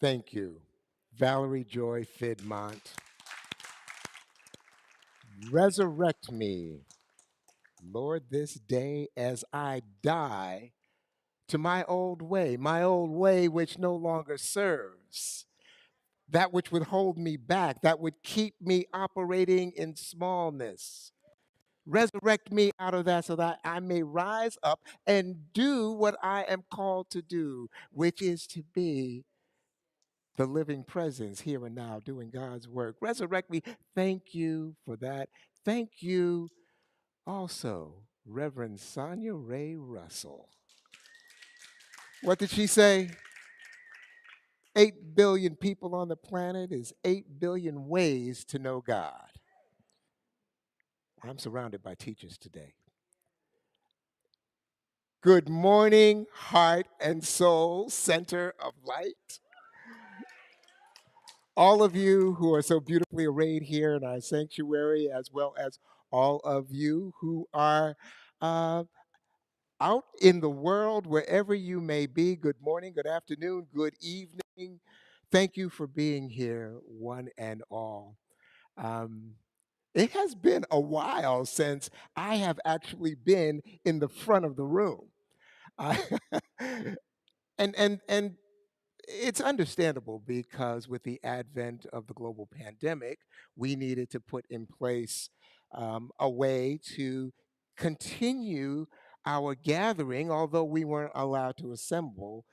Thank you. Valerie Joy Fidmont. Resurrect me, Lord, this day as I die to my old way which no longer serves, that which would hold me back, that would keep me operating in smallness. Resurrect me out of that so that I may rise up and do what I am called to do, which is to be the living presence here and now doing God's work. Resurrect me. Thank you for that. Thank you also, Reverend Sonia Ray Russell. What did she say? 8 billion people on the planet is 8 billion ways to know God. I'm surrounded by teachers today. Good morning, heart and soul, center of light. All of you who are so beautifully arrayed here in our sanctuary, as well as all of you who are uh, out in the world, wherever you may be. Good morning, good afternoon, good evening. Thank you for being here, one and all. Um, it has been a while since I have actually been in the front of the room. I, and it's understandable because with the advent of the global pandemic, we needed to put in place a way to continue our gathering, although we weren't allowed to assemble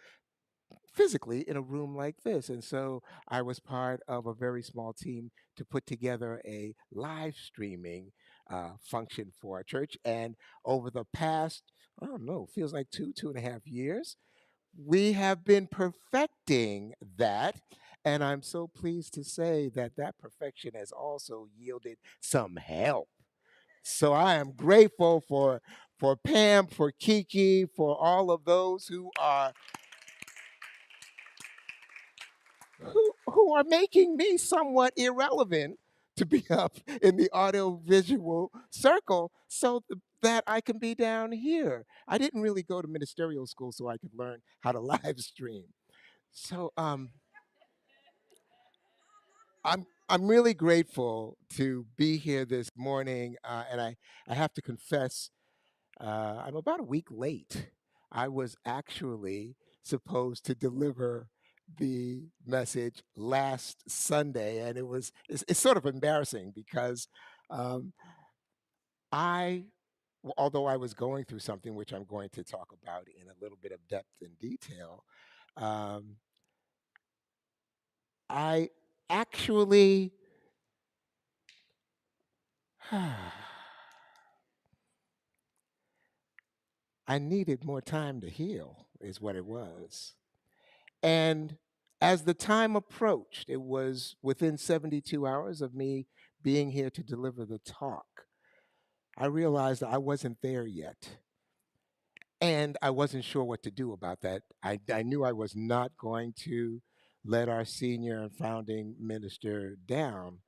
physically in a room like this. And so I was part of a very small team to put together a live streaming function for our church. And over the past, I don't know, feels like 2.5 years, we have been perfecting that. And I'm so pleased to say that that perfection has also yielded some help. So I am grateful for Pam, for Kiki, for all of those who are making me somewhat irrelevant to be up in the audio visual circle so that I can be down here. I didn't really go to ministerial school so I could learn how to live stream. So I'm really grateful to be here this morning, and I have to confess I'm about a week late. I was actually supposed to deliver the message last Sunday, and it's sort of embarrassing because um, I although I was going through something which I'm going to talk about in a little bit of depth and detail, um, I actually I needed more time to heal, is what it was. And as the time approached, it was within 72 hours of me being here to deliver the talk. I realized I wasn't there yet. And I wasn't sure what to do about that. I knew I was not going to let our senior and founding minister down,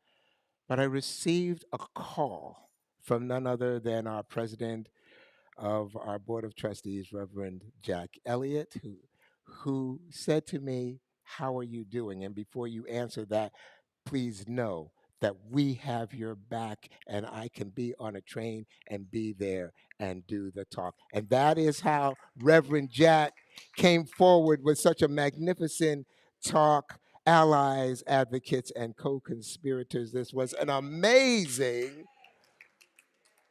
but I received a call from none other than our president of our board of trustees, Reverend Jack Elliott, who said to me, "How are you doing?" And before you answer that, please know that we have your back and I can be on a train and be there and do the talk. And that is how Reverend Jack came forward with such a magnificent talk. Allies, advocates, and co conspirators. This was an amazing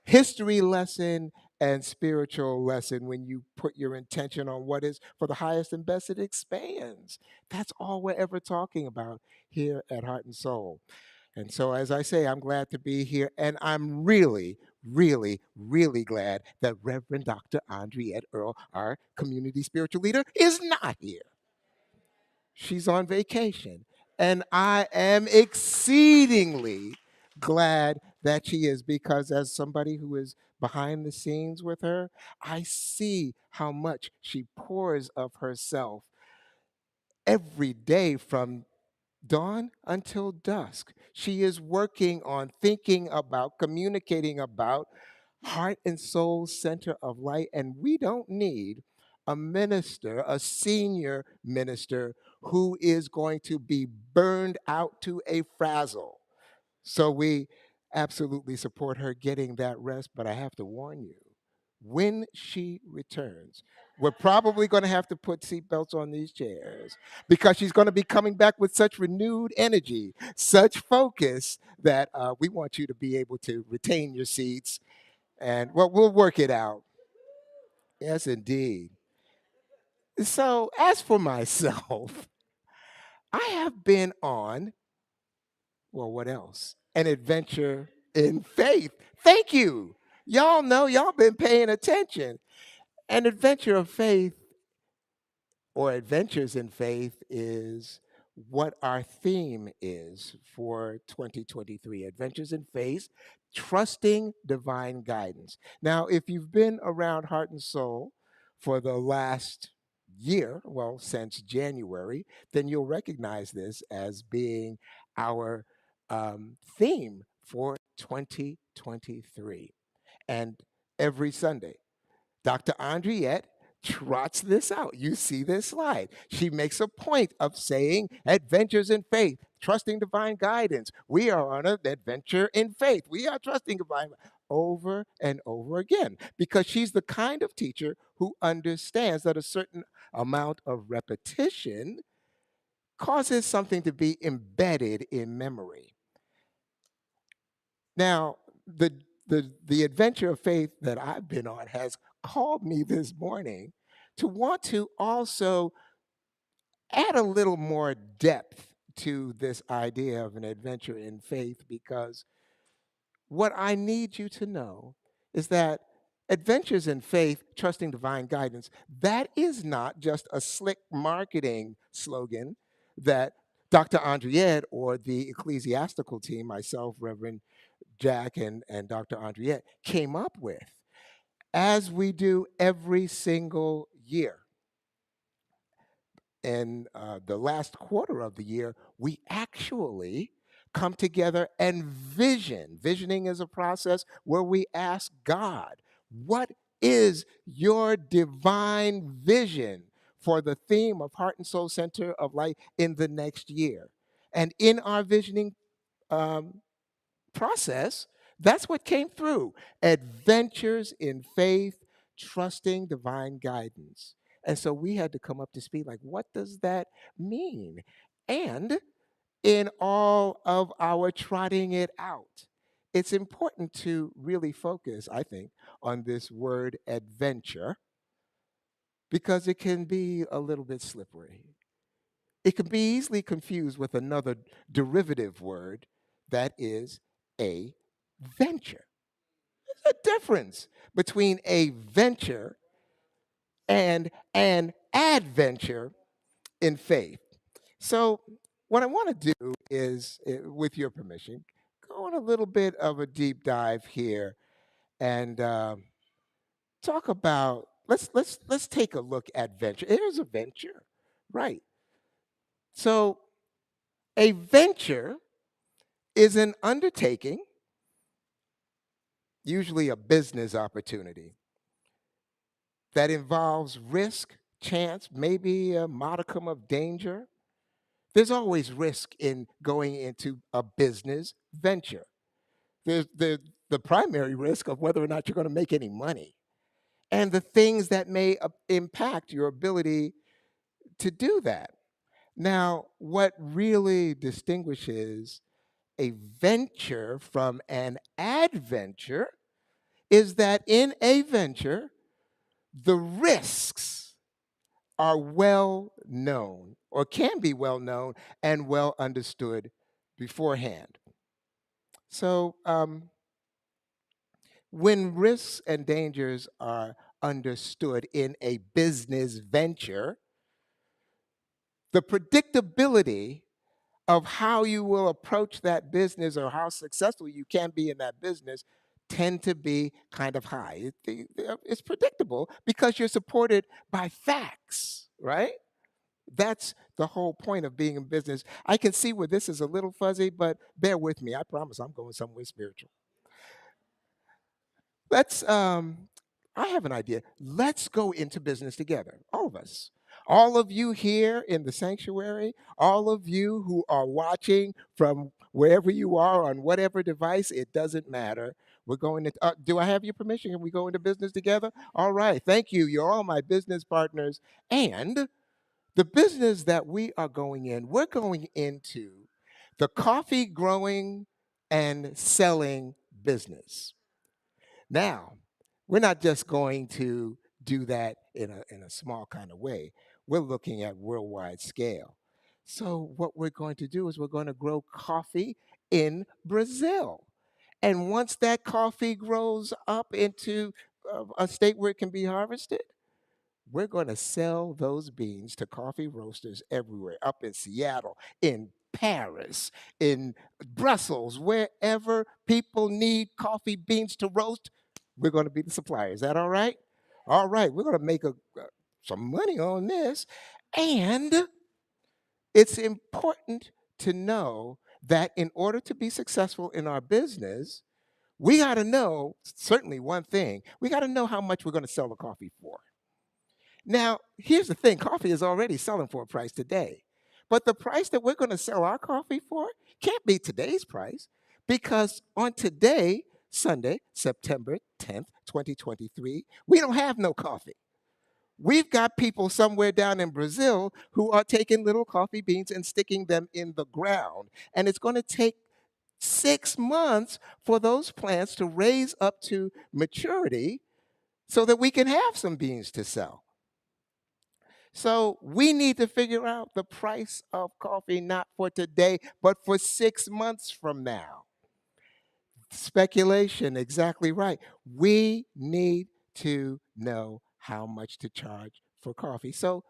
history lesson and spiritual lesson. When you put your intention on what is for the highest and best, it expands. That's all we're ever talking about here at Heart and Soul. And so, as I say, I'm glad to be here. And I'm really, really, really glad that Reverend Dr. Andriette Earl, our community spiritual leader, is not here. She's on vacation. And I am exceedingly glad that she is, because as somebody who is behind the scenes with her, I see how much she pours of herself every day from dawn until dusk. She is working on thinking about, communicating about heart and soul center of light. And we don't need a minister, a senior minister, who is going to be burned out to a frazzle. So we absolutely support her getting that rest, but I have to warn you, when she returns, we're probably going to have to put seatbelts on these chairs because she's going to be coming back with such renewed energy, such focus that we want you to be able to retain your seats. And well, we'll work it out. Yes, indeed. So, as for myself, I have been on, well, what else? An adventure in faith. Thank you. Y'all know, y'all been paying attention. An adventure of faith or adventures in faith is what our theme is for 2023. Adventures in faith, trusting divine guidance. Now, if you've been around Heart and Soul for the last year, well, since January, then you'll recognize this as being our theme for 2023. And every Sunday, Dr. Andriette trots this out. You see this slide. She makes a point of saying adventures in faith, trusting divine guidance. We are on an adventure in faith. We are trusting divine over and over again because she's the kind of teacher who understands that a certain amount of repetition causes something to be embedded in memory. Now, the adventure of faith that I've been on has called me this morning to want to also add a little more depth to this idea of an adventure in faith because what I need you to know is that adventures in faith, trusting divine guidance, that is not just a slick marketing slogan that Dr. Andriette or the ecclesiastical team, myself, Reverend Jack and Dr. Andriette, came up with, as we do every single year. In the last quarter of the year, we actually come together and vision. Visioning is a process where we ask God, what is your divine vision for the theme of Heart and Soul Center of Light in the next year? And in our visioning um, process, that's what came through. Adventures in faith, trusting divine guidance. And so we had to come up to speed like, what does that mean? And in all of our trotting it out, it's important to really focus, I think, on this word adventure because it can be a little bit slippery. It can be easily confused with another derivative word that is a venture. There's a difference between a venture and an adventure in faith. So, what I want to do is, with your permission, go on a little bit of a deep dive here and talk about. Let's take a look at venture. Here's a venture, right? So, a venture is an undertaking, usually a business opportunity, that involves risk, chance, maybe a modicum of danger. There's always risk in going into a business venture. There's the primary risk of whether or not you're going to make any money and the things that may impact your ability to do that. Now, what really distinguishes a venture from an adventure is that in a venture, the risks are well known or can be well known and well understood beforehand. So, when risks and dangers are understood in a business venture, the predictability of how you will approach that business or how successful you can be in that business tend to be kind of high. It's predictable because you're supported by facts, right? That's the whole point of being in business. I can see where this is a little fuzzy, but bear with me. I promise I'm going somewhere spiritual. Let's I have an idea. Let's go into business together, all of us. All of you here in the sanctuary, all of you who are watching from wherever you are on whatever device, it doesn't matter. We're going to, do I have your permission? Can we go into business together? All right. Thank you. You're all my business partners. And the business that we are going in, we're going into the coffee growing and selling business. Now, we're not just going to do that in a small kind of way. We're looking at worldwide scale. So what we're going to do is we're going to grow coffee in Brazil. And once that coffee grows up into a state where it can be harvested, we're going to sell those beans to coffee roasters everywhere, up in Seattle, in Paris, in Brussels, wherever people need coffee beans to roast, we're going to be the supplier. Is that all right? All right, we're going to make some money on this. And it's important to know that in order to be successful in our business, we got to know certainly one thing, we got to know how much we're going to sell the coffee for. Now, here's the thing, coffee is already selling for a price today. But the price that we're going to sell our coffee for can't be today's price because on today, Sunday, September 10th, 2023, we don't have no coffee. We've got people somewhere down in Brazil who are taking little coffee beans and sticking them in the ground. And it's going to take 6 months for those plants to raise up to maturity so that we can have some beans to sell. So we need to figure out the price of coffee not for today, but for 6 months from now. Speculation, exactly right. We need to know how much to charge for coffee. So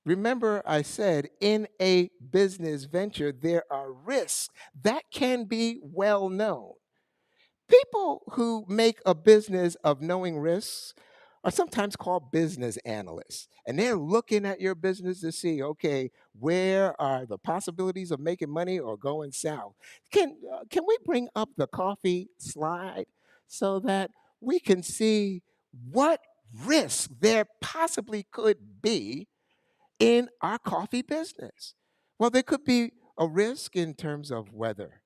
remember, I said in a business venture, there are risks that can be well known. People who make a business of knowing risks are sometimes called business analysts. And they're looking at your business to see, okay, where are the possibilities of making money or going south? Can we bring up the coffee slide so that we can see what risk there possibly could be in our coffee business? Well, there could be a risk in terms of weather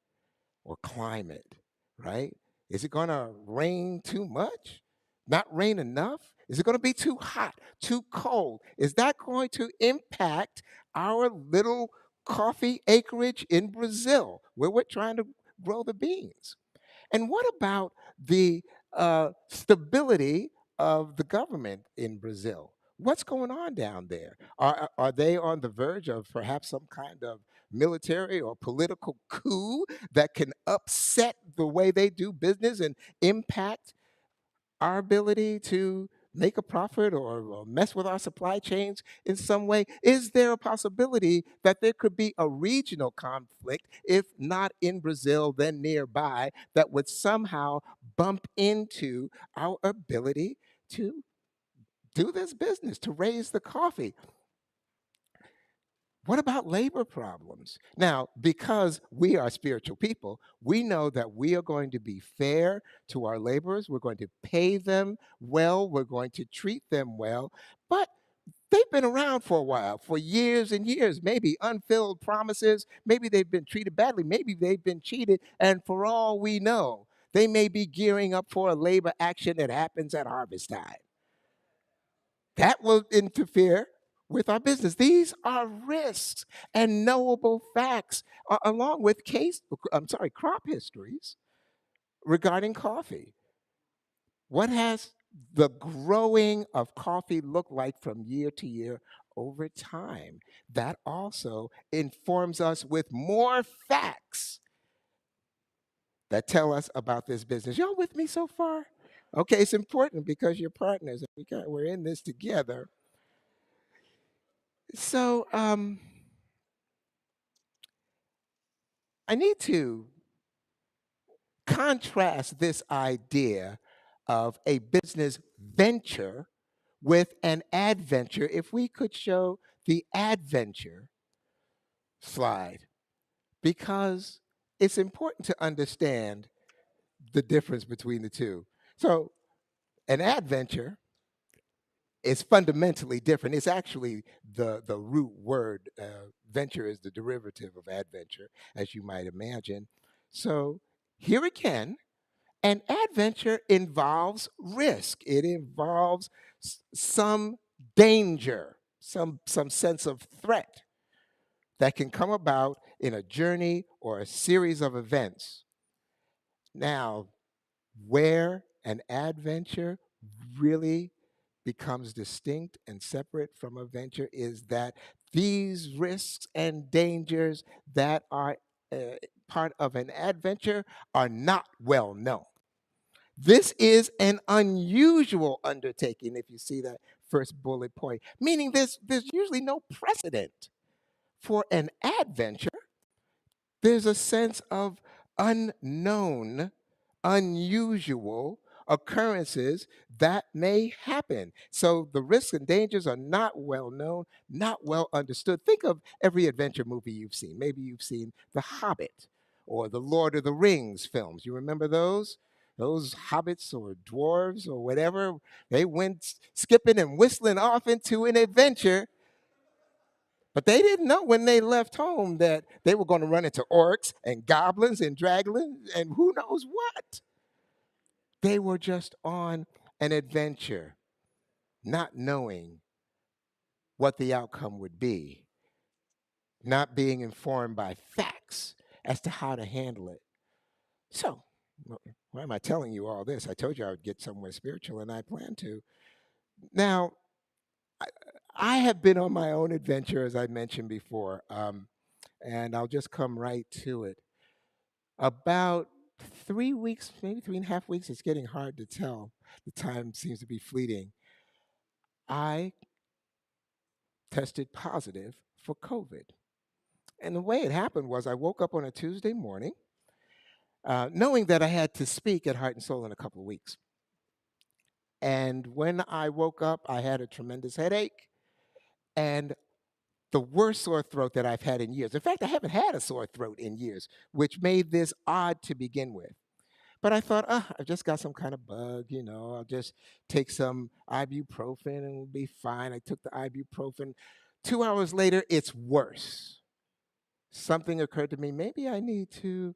or climate, right? Is it going to rain too much? Not rain enough? Is it going to be too hot, too cold? Is that going to impact our little coffee acreage in Brazil where we're trying to grow the beans? And what about the stability of the government in Brazil? What's going on down there? Are they on the verge of perhaps some kind of military or political coup that can upset the way they do business and impact our ability to make a profit or mess with our supply chains in some way? Is there a possibility that there could be a regional conflict, if not in Brazil, then nearby, that would somehow bump into our ability to do this business, to raise the coffee? What about labor problems? Now, because we are spiritual people, we know that we are going to be fair to our laborers. We're going to pay them well. We're going to treat them well. But they've been around for a while, for years and years, maybe unfilled promises. Maybe they've been treated badly. Maybe they've been cheated. And for all we know, they may be gearing up for a labor action that happens at harvest time. That will interfere with our business. These are risks and knowable facts, along with crop histories regarding coffee. What has the growing of coffee look like from year to year over time? That also informs us with more facts that tell us about this business. Y'all with me so far? Okay, it's important because you're partners. We're in this together. So, I need to contrast this idea of a business venture with an adventure. If we could show the adventure slide, because it's important to understand the difference between the two. So, An adventure is fundamentally different. It's actually the root word. Venture is the derivative of adventure, as you might imagine. So here again, an adventure involves risk. It involves some danger, some sense of threat that can come about in a journey or a series of events. Now, where an adventure really becomes distinct and separate from a venture is that these risks and dangers that are uh, part of an adventure are not well known. This is an unusual undertaking, if you see that first bullet point, meaning there's usually no precedent for an adventure. There's a sense of unknown, unusual occurrences that may happen. So the risks and dangers are not well known, not well understood. Think of every adventure movie you've seen. Maybe you've seen The Hobbit or the Lord of the Rings films. You remember those? Those hobbits or dwarves or whatever, they went skipping and whistling off into an adventure, but they didn't know when they left home that they were going to run into orcs and goblins and dragons and who knows what. They were just on an adventure, not knowing what the outcome would be, not being informed by facts as to how to handle it. So, why am I telling you all this? I told you I would get somewhere spiritual, and I plan to. Now, I, I have been on my own adventure, as I mentioned before, and I'll just come right to it. About 3 weeks, maybe 3.5 weeks, it's getting hard to tell. The time seems to be fleeting. I tested positive for COVID. And the way it happened was I woke up on a Tuesday morning, knowing that I had to speak at Heart and Soul in a couple of weeks. And when I woke up, I had a tremendous headache and the worst sore throat that I've had in years. In fact, I haven't had a sore throat in years, which made this odd to begin with. But I thought, I've just got some kind of bug, I'll just take some ibuprofen and we'll be fine. I took the ibuprofen. 2 hours later, it's worse. Something occurred to me. Maybe I need to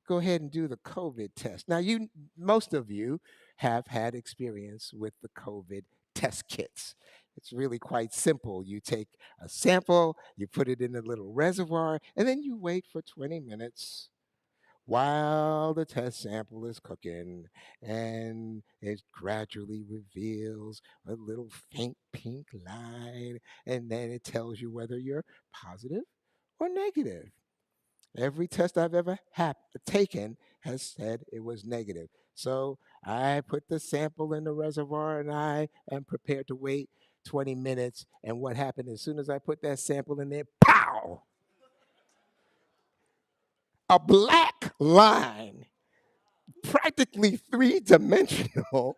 go ahead and do the COVID test. Now, most of you have had experience with the COVID test kits. It's really quite simple. You take a sample, you put it in a little reservoir, and then you wait for 20 minutes while the test sample is cooking, and it gradually reveals a little faint pink line, and then it tells you whether you're positive or negative. Every test I've ever taken has said it was negative. So I put the sample in the reservoir and I am prepared to wait 20 minutes. And what happened as soon as I put that sample in there, pow! A black line, practically three-dimensional,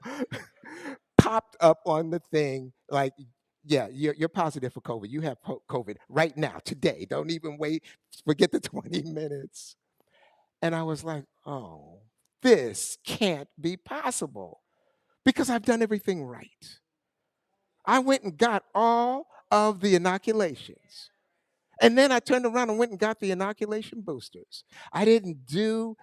popped up on the thing like, yeah, you're positive for COVID. You have COVID right now, today. Don't even wait. Forget the 20 minutes. And I was like, oh, this can't be possible because I've done everything right. I went and got all of the inoculations. And then I turned around and went and got the inoculation boosters. I didn't do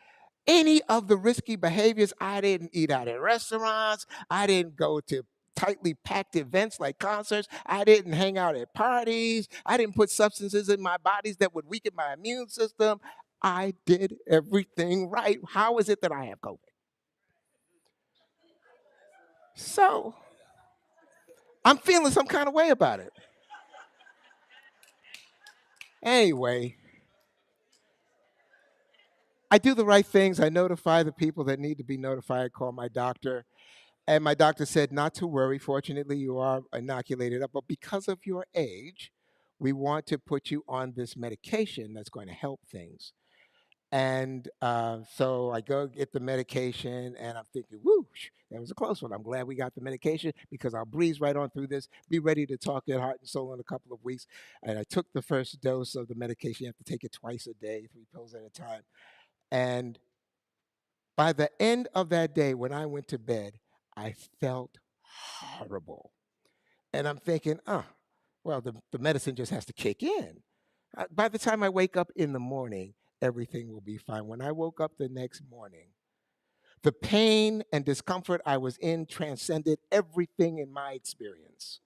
any of the risky behaviors. I didn't eat out at restaurants. I didn't go to tightly packed events like concerts. I didn't hang out at parties. I didn't put substances in my bodies that would weaken my immune system. I did everything right. How is it that I have COVID? So I'm feeling some kind of way about it. Anyway, I do the right things. I notify the people that need to be notified, call my doctor. And my doctor said not to worry. Fortunately, you are inoculated, but because of your age, we want to put you on this medication that's going to help things. And so I go get the medication, and I'm thinking, whoosh, that was a close one. I'm glad we got the medication because I'll breeze right on through this, be ready to talk at Heart and Soul in a couple of weeks. And I took the first dose of the medication. You have to take it twice a day, 3 pills at a time. And by the end of that day, when I went to bed, I felt horrible. And I'm thinking, well, the medicine just has to kick in. By the time I wake up in the morning, everything will be fine. When I woke up the next morning, the pain and discomfort I was in transcended everything in my experience.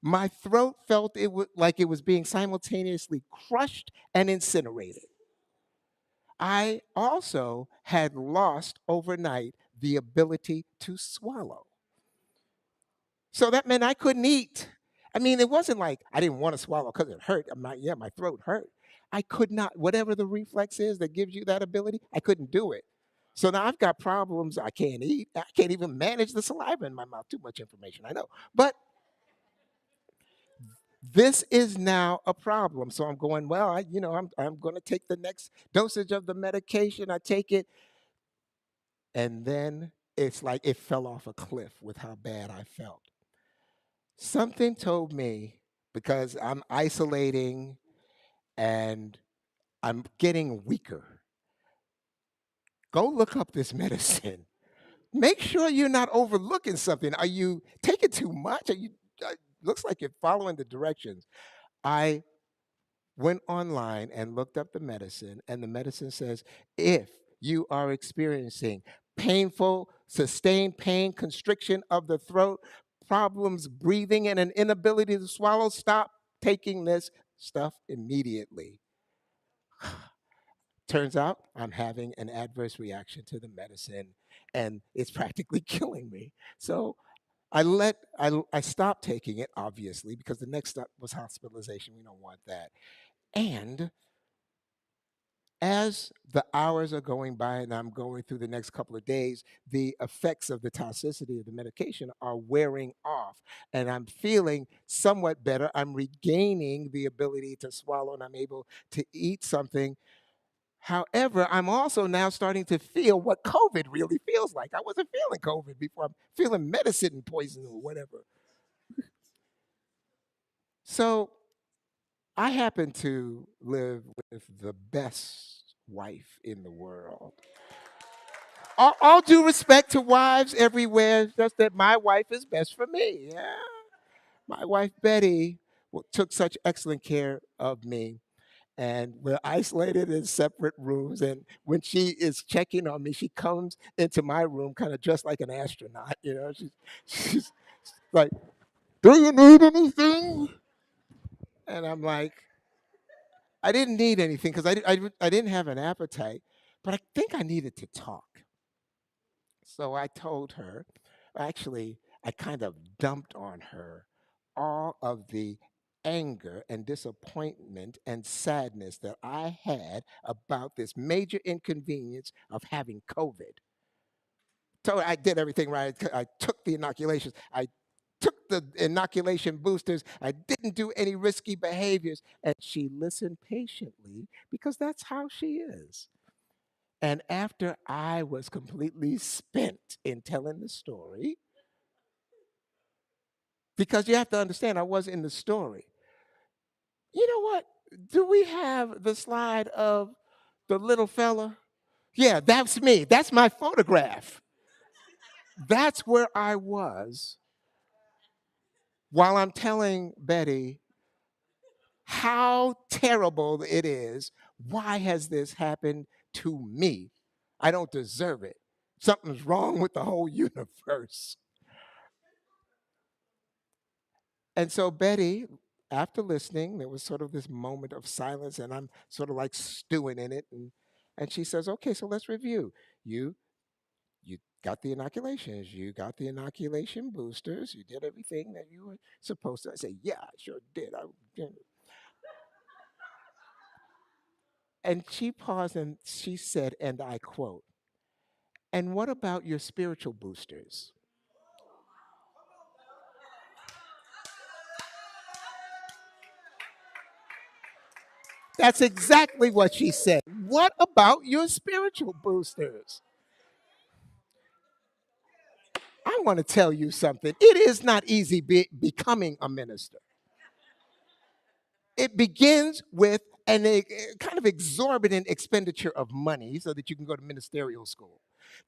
My throat felt like it was being simultaneously crushed and incinerated. I also had lost overnight the ability to swallow. So that meant I couldn't eat. I mean, it wasn't like I didn't want to swallow because it hurt. Yeah, my throat hurt. I could not, whatever the reflex is that gives you that ability, I couldn't do it. So now I've got problems. I can't eat. I can't even manage the saliva in my mouth. Too much information, I know. But this is now a problem. So I'm going, well, I'm going to take the next dosage of the medication. I take it, and then it's like it fell off a cliff with how bad I felt. Something told me, because I'm isolating and I'm getting weaker, go look up this medicine. Make sure you're not overlooking something. Are you taking too much? Are you? Looks like you're following the directions. I went online and looked up the medicine, and the medicine says if you are experiencing painful, sustained pain, constriction of the throat, problems breathing, and an inability to swallow, stop taking this stuff immediately. Turns out I'm having an adverse reaction to the medicine, and it's practically killing me. So I stopped taking it, obviously, because the next step was hospitalization. We don't want that. And as the hours are going by and I'm going through the next couple of days, the effects of the toxicity of the medication are wearing off, and I'm feeling somewhat better. I'm regaining the ability to swallow, and I'm able to eat something. However, I'm also now starting to feel what COVID really feels like. I wasn't feeling COVID before. I'm feeling medicine poison or whatever. So I happen to live with the best wife in the world. All due respect to wives everywhere, it's just that my wife is best for me. Yeah. My wife Betty took such excellent care of me, and we're isolated in separate rooms. And when she is checking on me, she comes into my room kind of dressed like an astronaut. She's like, "Do you need anything?" And I'm like, "I didn't need anything because I didn't have an appetite, but I think I needed to talk." So I told her, actually, I kind of dumped on her all of the anger and disappointment and sadness that I had about this major inconvenience of having COVID. So I did everything right. I took the inoculations. I took the inoculation boosters. I didn't do any risky behaviors. And she listened patiently because that's how she is. And after I was completely spent in telling the story, because you have to understand, I was in the story. You know what? Do we have the slide of the little fella? Yeah, that's me. That's my photograph. That's where I was while I'm telling Betty how terrible it is. Why has this happened to me? I don't deserve it. Something's wrong with the whole universe. And so Betty, after listening, there was sort of this moment of silence, and I'm sort of like stewing in it. And she says, "Okay, so let's review. You you got the inoculations, you got the inoculation boosters, you did everything that you were supposed to." I say, "Yeah, I sure did." And she paused and she said, and I quote, "And what about your spiritual boosters?" That's exactly what she said. What about your spiritual boosters? I want to tell you something. It is not easy becoming a minister. It begins with and a kind of exorbitant expenditure of money so that you can go to ministerial school.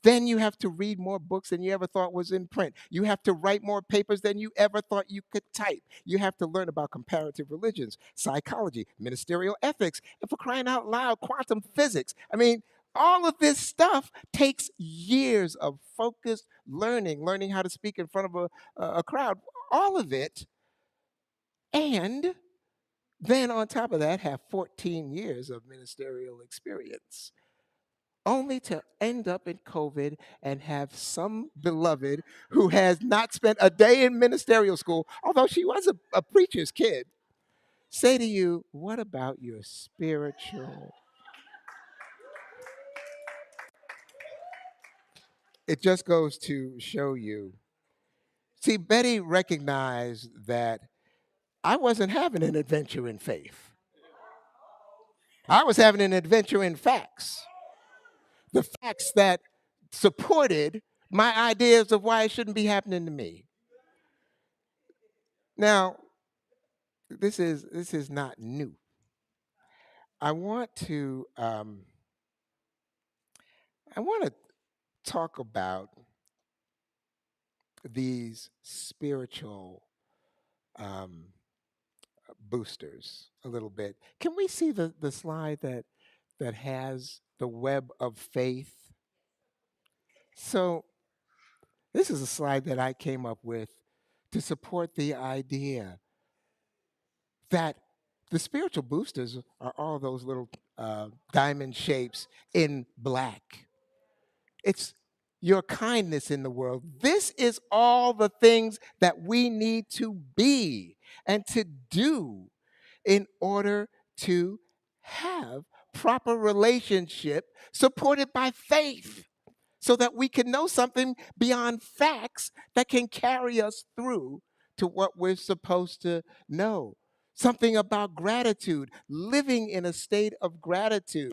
Then you have to read more books than you ever thought was in print. You have to write more papers than you ever thought you could type. You have to learn about comparative religions, psychology, ministerial ethics, and for crying out loud, quantum physics. I mean, all of this stuff takes years of focused learning, learning how to speak in front of a crowd, all of it. And then on top of that, have 14 years of ministerial experience, only to end up in COVID and have some beloved who has not spent a day in ministerial school, although she was a preacher's kid, say to you, what about your spiritual? It just goes to show you. See, Betty recognized that I wasn't having an adventure in faith. I was having an adventure in facts. The facts that supported my ideas of why it shouldn't be happening to me. Now, this is not new. I want to I want to talk about these spiritual um, boosters a little bit. Can we see the slide that has the web of faith? So this is a slide that I came up with to support the idea that the spiritual boosters are all those little diamond shapes in black. It's your kindness in the world. This is all the things that we need to be and to do in order to have proper relationship supported by faith so that we can know something beyond facts that can carry us through to what we're supposed to know. Something about gratitude, living in a state of gratitude,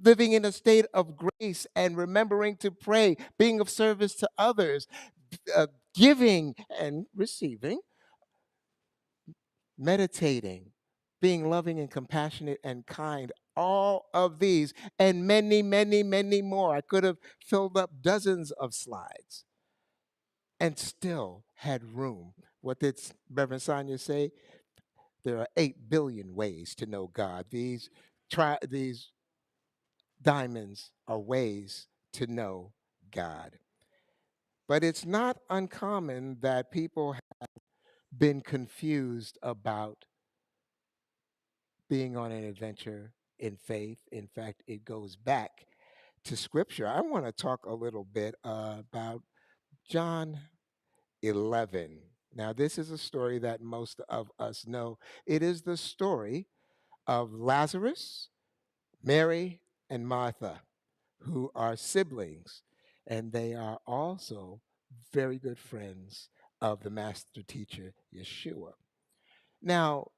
living in a state of grace and remembering to pray, being of service to others, giving and receiving, meditating, being loving and compassionate and kind. All of these and many, many, many more. I could have filled up dozens of slides and still had room. What did Reverend Sonia say? There are 8 billion ways to know God. These diamonds are ways to know God. But it's not uncommon that people have been confused about being on an adventure in faith. In fact, it goes back to scripture. I want to talk a little bit about John 11. Now, this is a story that most of us know. It is the story of Lazarus, Mary, and Martha, who are siblings, and they are also very good friends of the master teacher, Yeshua. Now,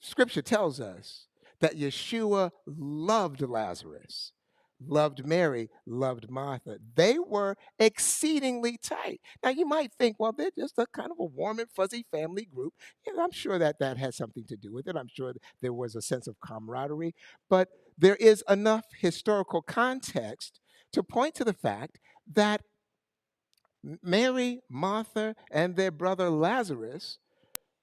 scripture tells us that Yeshua loved Lazarus, loved Mary, loved Martha. They were exceedingly tight. Now, you might think, well, they're just a kind of a warm and fuzzy family group. And I'm sure that that has something to do with it. I'm sure that there was a sense of camaraderie. But there is enough historical context to point to the fact that Mary, Martha, and their brother Lazarus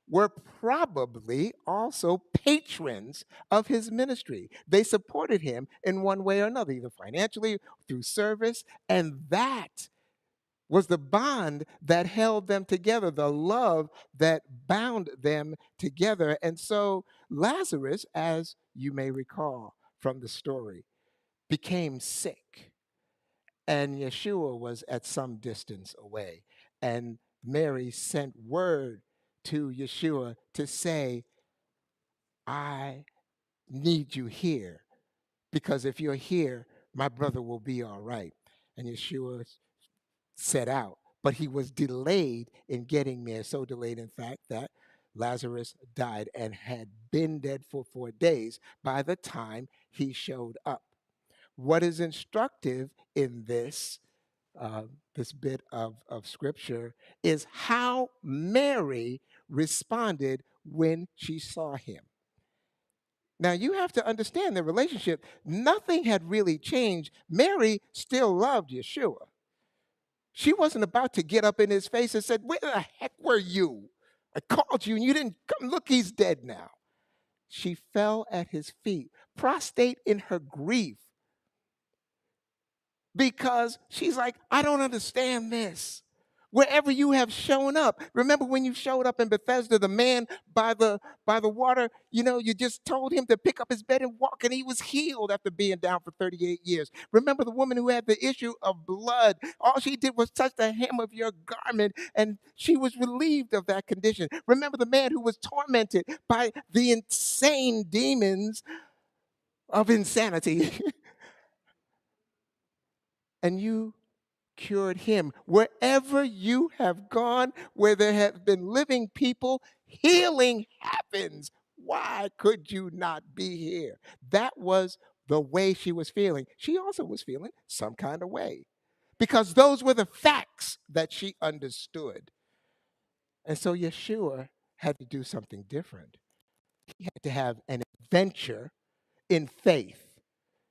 were probably also patrons of his ministry. They supported him in one way or another, either financially, through service, and that was the bond that held them together, the love that bound them together. And so Lazarus, as you may recall from the story, became sick, and Yeshua was at some distance away. And Mary sent word to Yeshua to say, I need you here, because if you're here, my brother will be all right. And Yeshua set out, but he was delayed in getting there, so delayed, in fact, that Lazarus died and had been dead for 4 days by the time he showed up. What is instructive in this bit of scripture is how Mary responded when she saw him. Now you have to understand the relationship. Nothing had really changed. Mary still loved Yeshua. She wasn't about to get up in his face and said, "Where the heck were you? I called you and you didn't come. Look, he's dead now." She fell at his feet, prostrate in her grief, because she's like, "I don't understand this. Wherever you have shown up, remember when you showed up in Bethesda, the man by the water, you just told him to pick up his bed and walk, and he was healed after being down for 38 years. Remember the woman who had the issue of blood? All she did was touch the hem of your garment, and she was relieved of that condition. Remember the man who was tormented by the insane demons of insanity, and you cured him. Wherever you have gone, where there have been living people, healing happens. Why could you not be here?" That was the way she was feeling. She also was feeling some kind of way because those were the facts that she understood. And so Yeshua had to do something different. He had to have an adventure in faith.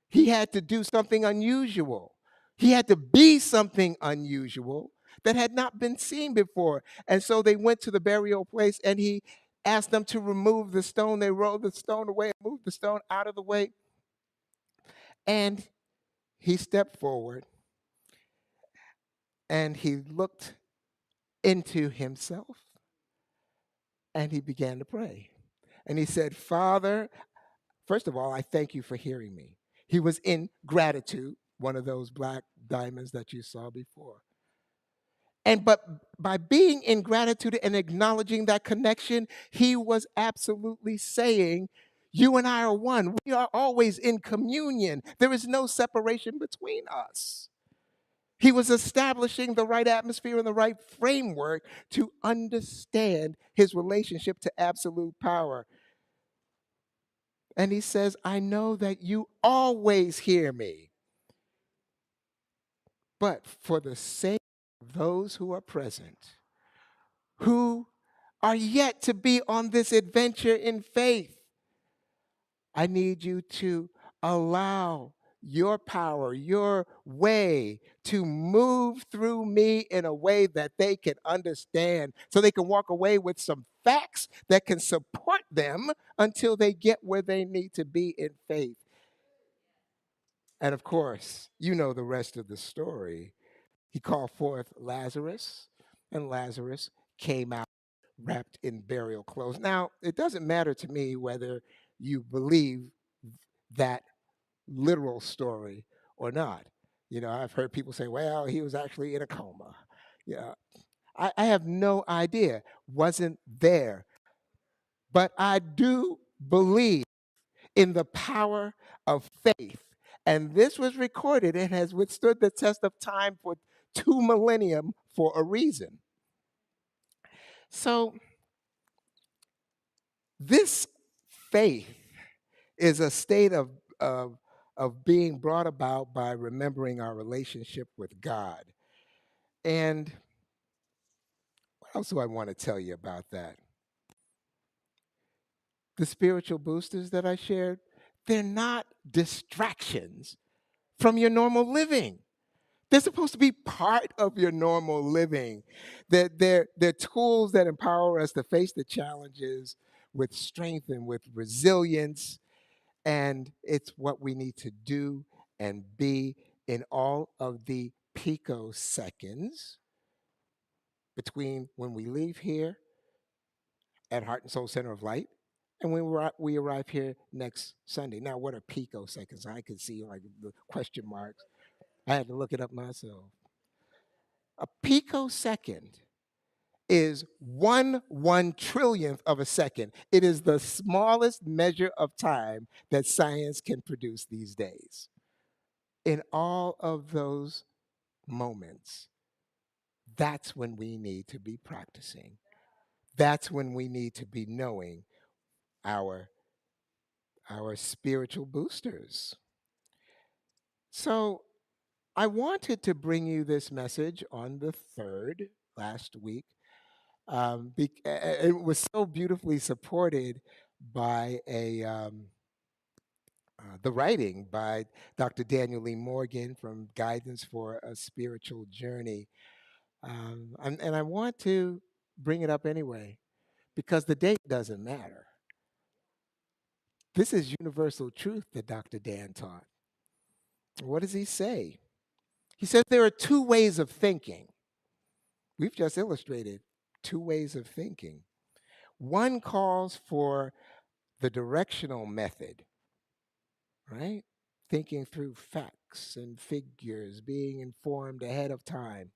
He had to do something unusual. He had to be something unusual that had not been seen before. And so they went to the burial place and he asked them to remove the stone. They rolled the stone away, moved the stone out of the way. And he stepped forward and he looked into himself and he began to pray. And he said, "Father, first of all, I thank you for hearing me." He was in gratitude, one of those black diamonds that you saw before. And but by being in gratitude and acknowledging that connection, he was absolutely saying, "You and I are one. We are always in communion. There is no separation between us." He was establishing the right atmosphere and the right framework to understand his relationship to absolute power. And he says, "I know that you always hear me, but for the sake of those who are present, who are yet to be on this adventure in faith, I need you to allow your power, your way to move through me in a way that they can understand so they can walk away with some facts that can support them until they get where they need to be in faith." And of course, you know the rest of the story. He called forth Lazarus, and Lazarus came out wrapped in burial clothes. Now, it doesn't matter to me whether you believe that literal story or not. I've heard people say, "Well, he was actually in a coma." Yeah, I have no idea. Wasn't there. But I do believe in the power of faith. And this was recorded and has withstood the test of time for 2 millennium for a reason. So, this faith is a state of being brought about by remembering our relationship with God. And what else do I want to tell you about that? The spiritual boosters that I shared, they're not distractions from your normal living. They're supposed to be part of your normal living. They're tools that empower us to face the challenges with strength and with resilience. And it's what we need to do and be in all of the picoseconds between when we leave here at Heart and Soul Center of Light and when we arrive here next Sunday. Now, what are picoseconds? I could see like the question marks. I had to look it up myself. A picosecond is 1/1 trillionth of a second. It is the smallest measure of time that science can produce these days. In all of those moments, that's when we need to be practicing. That's when we need to be knowing our our spiritual boosters. So I wanted to bring you this message on the 3rd last week. It was so beautifully supported by the writing by Dr. Daniel Lee Morgan from Guidance for a Spiritual Journey. And I want to bring it up anyway because the date doesn't matter. This is universal truth that Dr. Dan taught. What does he say? He says there are two ways of thinking. We've just illustrated two ways of thinking. One calls for the directional method, right? Thinking through facts and figures, being informed ahead of time.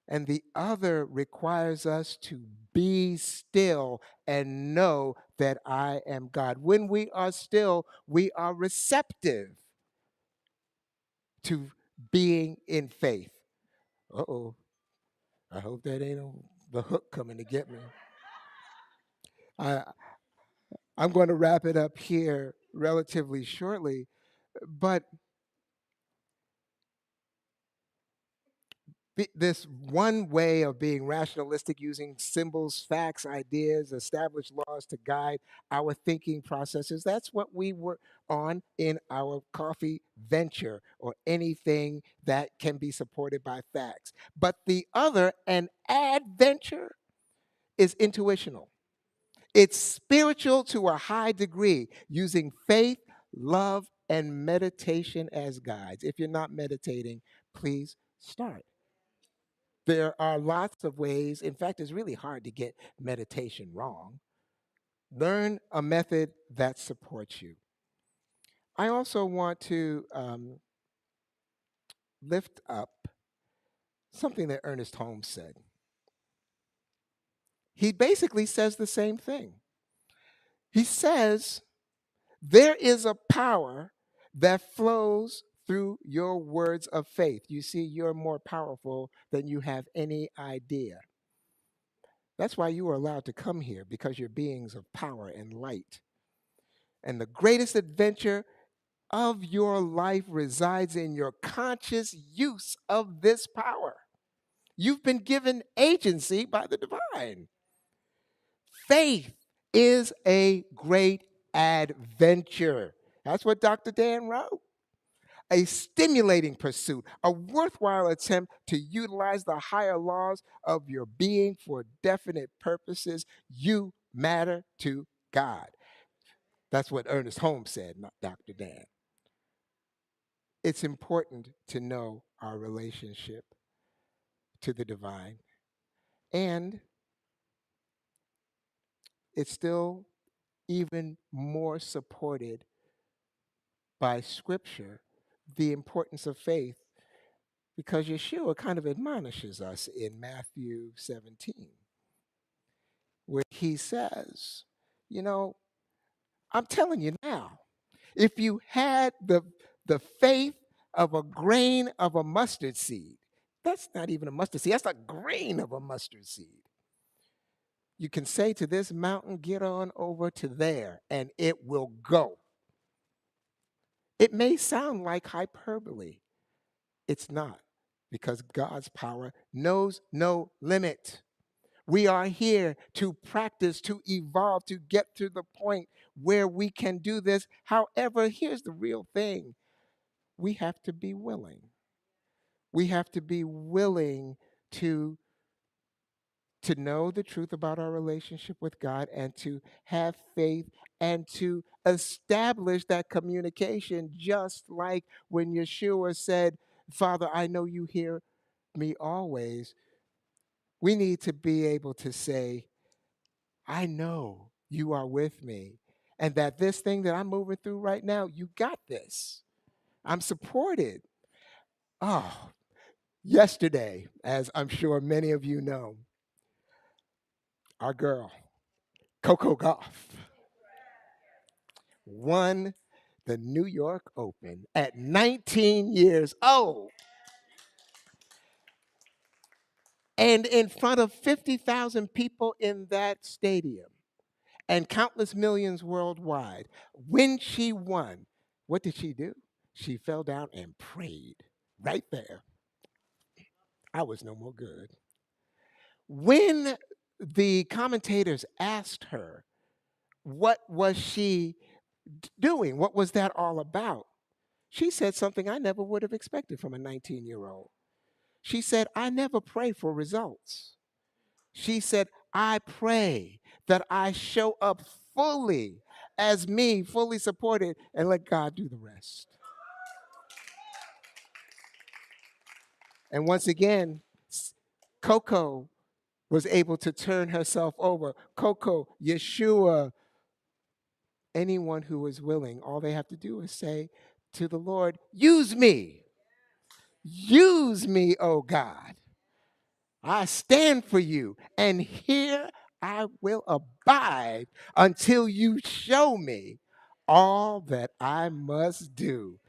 And the other requires us to be still and know that I am God. When we are still, we are receptive to being in faith. Uh oh, I hope that ain't the hook coming to get me. I, I'm going to wrap it up here relatively shortly, but this one way of being rationalistic using symbols, facts, ideas, established laws to guide our thinking processes, that's what we were on in our coffee venture or anything that can be supported by facts. But the other, an adventure, is intuitional. It's spiritual to a high degree, using faith, love, and meditation as guides. If you're not meditating, please start. There are lots of ways. In fact, it's really hard to get meditation wrong. Learn a method that supports you. I also want to lift up something that Ernest Holmes said. He basically says the same thing. He says, there is a power that flows through your words of faith. You see, you're more powerful than you have any idea. That's why you are allowed to come here because you're beings of power and light. And the greatest adventure of your life resides in your conscious use of this power. You've been given agency by the divine. Faith is a great adventure. That's what Dr. Dan wrote. A stimulating pursuit, a worthwhile attempt to utilize the higher laws of your being for definite purposes. You matter to God. That's what Ernest Holmes said, not Dr. Dan. It's important to know our relationship to the divine. And it's still even more supported by scripture, the importance of faith, because Yeshua kind of admonishes us in Matthew 17, where he says, you know, I'm telling you now, if you had the faith of a grain of a mustard seed, that's not even a mustard seed, that's a grain of a mustard seed. You can say to this mountain, get on over to there, and it will go. It may sound like hyperbole. It's not, because God's power knows no limit. We are here to practice, to evolve, to get to the point where we can do this. However, here's the real thing: we have to be willing. We have to be willing to know the truth about our relationship with God and to have faith and to establish that communication, just like when Yeshua said, Father, I know you hear me always. We need to be able to say, I know you are with me, and that this thing that I'm moving through right now, you got this. I'm supported. Oh, yesterday, as I'm sure many of you know, our girl, Coco Goff, won the New York Open at 19 years old and in front of 50,000 people in that stadium and countless millions worldwide. When she won, what did she do? She fell down and prayed right there. I was no more good. When the commentators asked her, what was she doing? What was that all about? She said something I never would have expected from a 19-year-old. She said, I never pray for results. She said, I pray that I show up fully as me, fully supported, and let God do the rest. And once again, Coco was able to turn herself over. Coco, Yeshua, anyone who is willing, all they have to do is say to the Lord, use me. Use me, oh God. I stand for you, and here I will abide until you show me all that I must do.